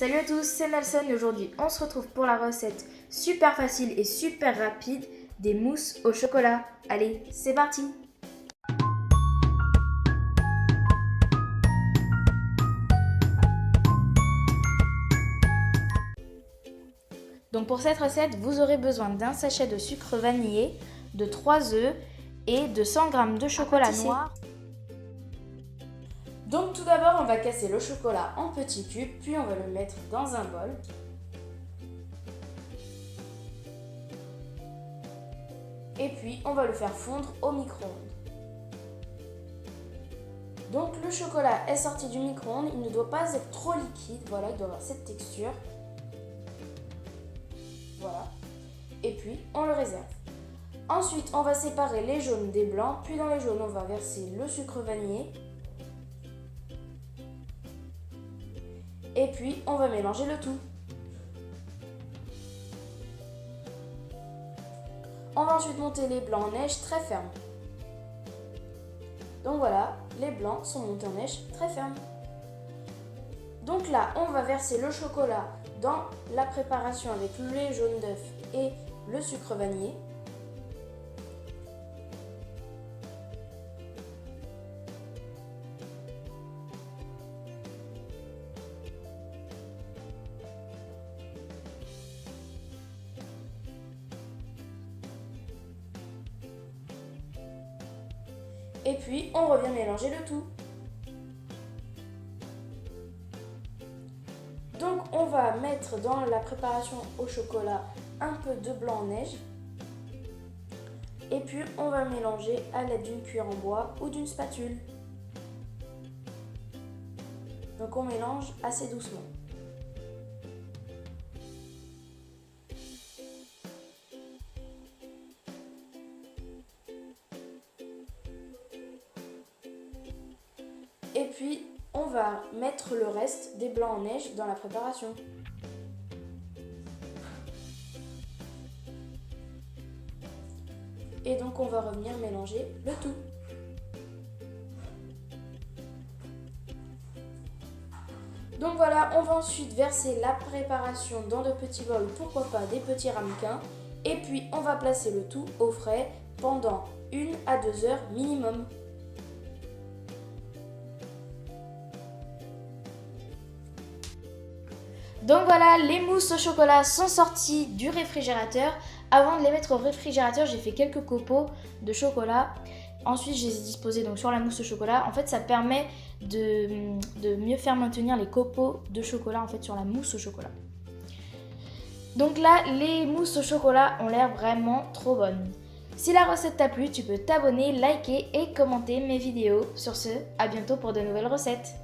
Salut à tous, c'est Nelson et aujourd'hui on se retrouve pour la recette super facile et super rapide des mousses au chocolat. Allez, c'est parti! Donc pour cette recette, vous aurez besoin d'un sachet de sucre vanillé, de 3 œufs et de 100 g de chocolat noir. Donc tout d'abord, on va casser le chocolat en petits cubes, puis on va le mettre dans un bol. Et puis on va le faire fondre au micro-ondes. Donc le chocolat est sorti du micro-ondes, il ne doit pas être trop liquide, voilà, il doit avoir cette texture. Voilà. Et puis on le réserve. Ensuite, on va séparer les jaunes des blancs, puis dans les jaunes, on va verser le sucre vanillé. Et puis on va mélanger le tout. On va ensuite monter les blancs en neige très ferme. Donc voilà, les blancs sont montés en neige très ferme. Donc là, on va verser le chocolat dans la préparation avec les jaunes d'œuf et le sucre vanillé. Et puis, on revient mélanger le tout. Donc, on va mettre dans la préparation au chocolat un peu de blanc en neige. Et puis, on va mélanger à l'aide d'une cuillère en bois ou d'une spatule. Donc, on mélange assez doucement. Et puis, on va mettre le reste des blancs en neige dans la préparation. Et donc, on va revenir mélanger le tout. Donc voilà, on va ensuite verser la préparation dans de petits bols, pourquoi pas des petits ramequins. Et puis, on va placer le tout au frais pendant 1 à 2 heures minimum. Donc voilà, les mousses au chocolat sont sorties du réfrigérateur. Avant de les mettre au réfrigérateur, j'ai fait quelques copeaux de chocolat. Ensuite, je les ai disposés donc sur la mousse au chocolat. En fait, ça permet de mieux faire maintenir les copeaux de chocolat en fait, sur la mousse au chocolat. Donc là, les mousses au chocolat ont l'air vraiment trop bonnes. Si la recette t'a plu, tu peux t'abonner, liker et commenter mes vidéos. Sur ce, à bientôt pour de nouvelles recettes.